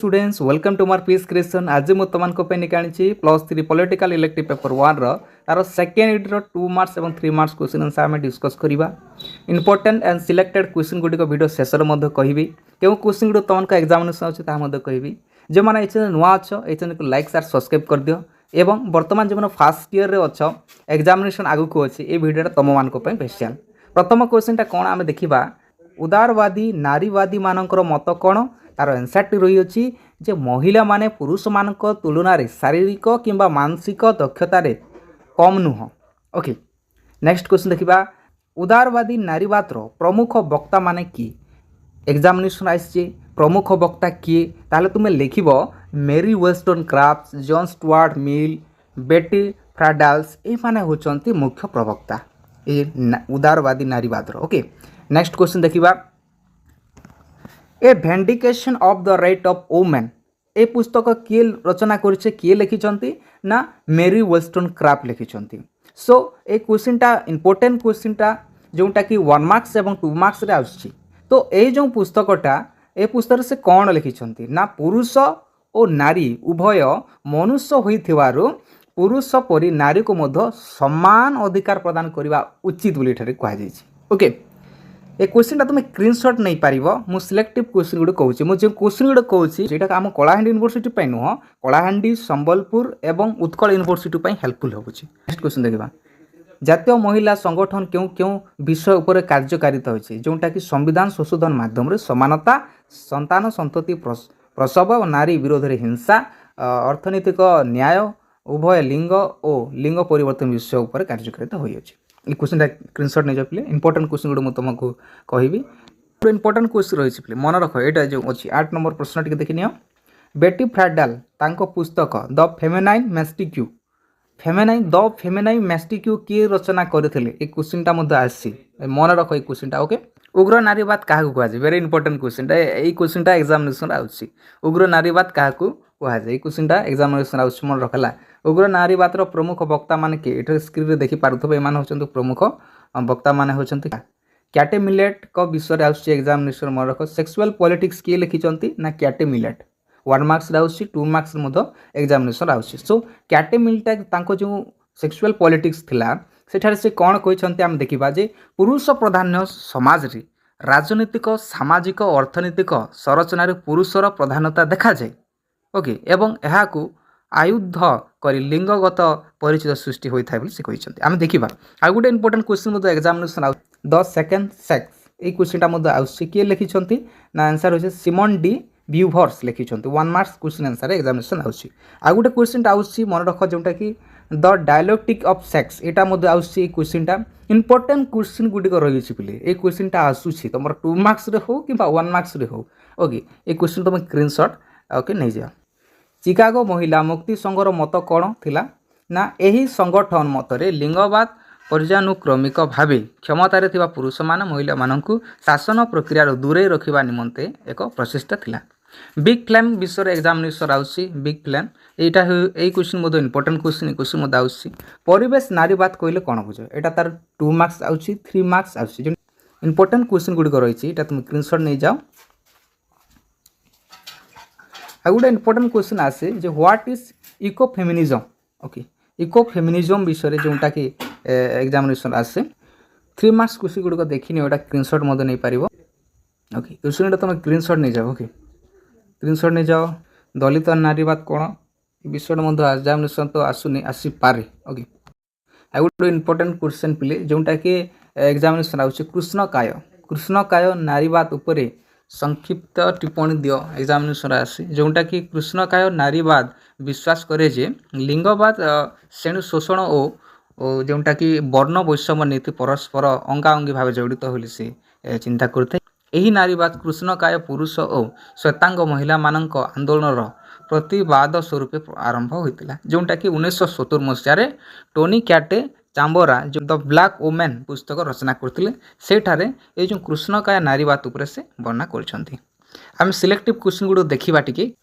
Students welcome to मार piece creation आज मुझे तुमको निकाली +3 पॉलिटिकल इलेक्टिव पेपर 1 तार सेकेंड यूनिट 2 मार्क्स और 3 मार्क्स क्वेश्चन आंसर आम डिस्कस करवा इंपोर्टेंट एंड सिलेक्टेड क्वेश्चन गुड़िक वीडियो शेष में कहि क्यों क्वेश्चन गुड़ तुमको एग्जामिनेशन अच्छे कहि जो मैंने ये नुआ अच्छ ये चैनल को लाइक सार सब्सक्राइब कर दियो एवं बर्तमान जो फास्ट ईयर अच्छ एग्जामिनेशन आगू अच्छे ये वीडियो तुम मान स्पेशल प्रथम क्वेश्चन कौन आम देखा उदारवादी नारीवादी मानकर मत कौन तार एनसरटी रही अच्छी जे महिला माने पुरुष मान तुलन में शारीरिक कि मानसिक दक्षतार कम नुह। ओके नेक्स्ट क्वेश्चन देखा उदारवादी नारीवाद प्रमुख वक्ता माने कि एग्जामिनेशन आसी प्रमुख वक्ता किए ताले तुम्हें लिख मेरी वेस्टनक्राफ्ट जॉन स्टुआर्ट मिल बेटी फ्राडाल्स ये माने होचंती मुख्य प्रवक्ता ये उदारवादी नारीवाद। ओके नेक्स्ट क्वेश्चन देखा a vindication of the right of women ए पुस्तक किए रचना करिছে किए लिखिछंती ना मेरी वेस्टनक्राफ्ट लिखिछंती। सो ए क्वेश्चनटा इंपोर्टेंट क्वेश्चनटा जोटा कि 1 मार्क्स एवं 2 मार्क्स रे आछि तो ए जो पुस्तकटा ए पुस्तक से कौन लिखिछंती ना पुरुष और नारी उभय मनुष्य होइथिवारु पुरुष परी नारी को मध्य समान अधिकार प्रदान करने उचित बोली कह जाए। ओके ए क्वेश्चन तुम स्क्रीनशॉट नहीं पार मु सिलेक्टिव क्वेश्चन गुड कहूँ मुझे क्वेश्चन गुड कहूँ आम कलाहांडी यूनिवर्सिटी नुह कलाहांडी संबलपुर एवं उत्कल यूनिवर्सिटी हेल्पफुल हो। नेक्स्ट क्वेश्चन देखा जातीय महिला संगठन क्यों क्यों विषय उपर कार्यकारिता होती जोटा कि संविधान संशोधन माध्यम समानता संतान संतति प्रसव और नारी विरोध में हिंसा अर्थनैतिक न्याय उभय लिंग और लिंग परिवर्तन विषय उपर कार्यकारिता होती। ये क्वेश्चन स्क्रीनशॉट नहीं जाए इंपोर्टेंट क्वेश्चन गुड मुझे तुमको कहि इंपोर्टेंट क्वेश्चन रही मन रख यहाँ जो अच्छी 8 नंबर प्रश्न टी देखनी बेटी फ्राडाल तांको पुस्तक द फेमिनाइन मैस्टिक्यू किए रचना करते ये क्वेश्चनटा आसी मन रख ये क्वेश्चनटा। ओके उग्र नारीवाद क्या कहुए वेरी इंपोर्टेंट क्वेश्चनटा ये क्वेश्चनटा एग्जामिनेशन आउची उग्र नारीवाद क्या कहुए क्वेश्चनटा एग्जामिनेशन आउची मन रखला उग्र नारीवाद प्रमुख वक्ता मान किए स्क्रीन देखी पार्थ्य एम होती प्रमुख वक्ता मान होती क्याटे मिलेट को विषय आसूँ एग्जामिनेशन मन रख सेक्सुअल पॉलिटिक्स किए लिखिं ना क्याटे मिलेट 1 मार्क्स आसूँ 2 मार्क्स एग्जामिनेशन आसूँ। सो क्याटे मिलेटा जो सेक्सुअल पॉलिटिक्स थिला सेठारे से कौन कहते आम देखा जे पुरुष प्रधान समाज रे राजनीतिक सामाजिक अर्थनैतिक संरचना पुरुषर प्रधानता देखा जाए। ओके एवं यहाँ आयुध कर लिंगगत परिचय सृष्टि होता है से कहते आम देखा आ गोटे इंपोर्टेंट क्वेश्चन एग्जामिनेशन आ द सेकेंड सेक्स ये क्वेश्चनटा आसूँ किए लिखिं ना आंसर हो सिमन डी ब्यूभर्स लिखिं 1 मार्क्स क्वेश्चन आंसर एग्जामिनेशन आसूँ। आ गोटे क्वेश्चन आसूँ मन रख जोटा कि द डायलैक्टिक ऑफ सेक्स यहाँ आसूँ क्वेश्चनटा इंपोर्टेंट क्वेश्चन गुड़िक रही बोले ये क्वेश्चनटा आसूँ तुम 2 मार्क्स हो कि 1 मार्क्स हो। ओके ये क्वेश्चन तुम स्क्रीनशॉट ओके नहीं जाओ। चिकागो महिला मुक्ति संघर मत कौन थिला ना यही संगठन मतरे लिंगवाद पर्यानुक्रमिक भाव क्षमतार पुरुष मान महिला मानू शासन प्रक्रिया दूरे रखा निमंते एक प्रचेषा थिला। बिग फ्लेम विषय एग्जामिनेशन आउसी बिग फ्लेम यही क्वेश्चन इंपोर्टेंट क्वेश्चन आउसी परिवेश नारीवाद कहले कौन बुझ यहाँ तार 2 मार्क्स आउसी 3 मार्क्स आउसी जो इंपोर्टेंट क्वेश्चन गुड़िक रही तुम स्क्रीनशॉट नहीं जाओ। आ गोटे इंपोर्टेंट क्वेश्चन आसे जो what is eco feminism. Okay eco feminism विषय जोटा कि एग्जामिनेशन आसे 3 मार्क्स क्वेश्चन गुड़िक देखनी यहाँ स्क्रीनशॉट नहीं पार। ओके क्वेश्चन तुम स्क्रीनशॉट नहीं जाओ। ओके स्क्रीनशॉट नहीं जाओ दलित नारीवाद कौन विषय एग्जामिनेशन तो आसुनी आसीपे। ओके आ गोटे इंपोर्टेंट क्वेश्चन पिले जोटा कि एग्जामिनेशन आउे कृष्णकाय नारीवाद उपरे संक्षिप्त टिप्पणी दियो एग्जामिनेशन आसी जोटा कि कृष्णकाय नारीवाद विश्वास करे जे लिंगवाद श्रेणी शोषण और जोटा कि वर्ण वैषम्य नीति परस्पर अंगाअंगी भाव जड़ित होली से चिंता करते यही नारीवाद कृष्णकाय पुरुष और श्वेतांग महिला मानक आंदोलन प्रतिवाद स्वरूप आरंभ होता जोटा कि 1970 मसीह टोनी क्याटे चांबरा जो द ब्लैक वुमेन पुस्तक रचना करते सेठारे ये जो कृष्णकाय नारीवाद उपर से वर्णना कर सिलेक्टिव क्वेश्चन गुड़ देखा टी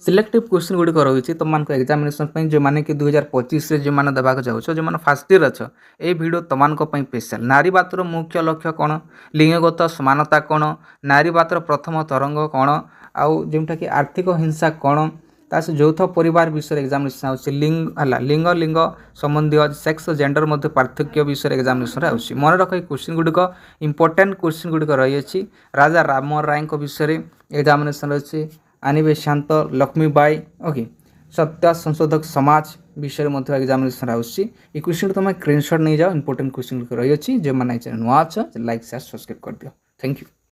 सिलेक्टिव क्वेश्चन गुड़िक रही तुम एग्जामिनेशन जो मैंने कि 2025 जो मैंने देवाक जाऊँ जो मैंने फास्ट ईयर अच्छ ये वीडियो तुमको स्पेशल नारीवादर मुख्य लक्ष्य कौन लिंगगत समानता कौन नारीवादर प्रथम तरंग कौन आउ जोटा कि आर्थिक हिंसा कौन ता से यौथ परिवार विषय एग्जामिनेशन आउछि लिंग लिंग संबंधी सेक्स जेंडर मध्य पार्थक्य विषय एग्जामिनेशन आउछि मन रख क्वेश्चन गुड़िक इंपोर्टेंट क्वेश्चन गुड़िक रही राजा राम राय विषय एग्जामिनेशन अच्छी आनिबे शांत लक्ष्मीबाई ओके सत्य संशोधक समाज विषय मध्य एग्जामिनेशन आउछि ये क्वेश्चन तुम स्क्रीनशॉट नहीं जाओ इंपोर्टेंट क्वेश्चन रही जो मैंने चैनल नुआ अच्छा लाइक शेयर सब्सक्राइब कर दियो थैंक यू।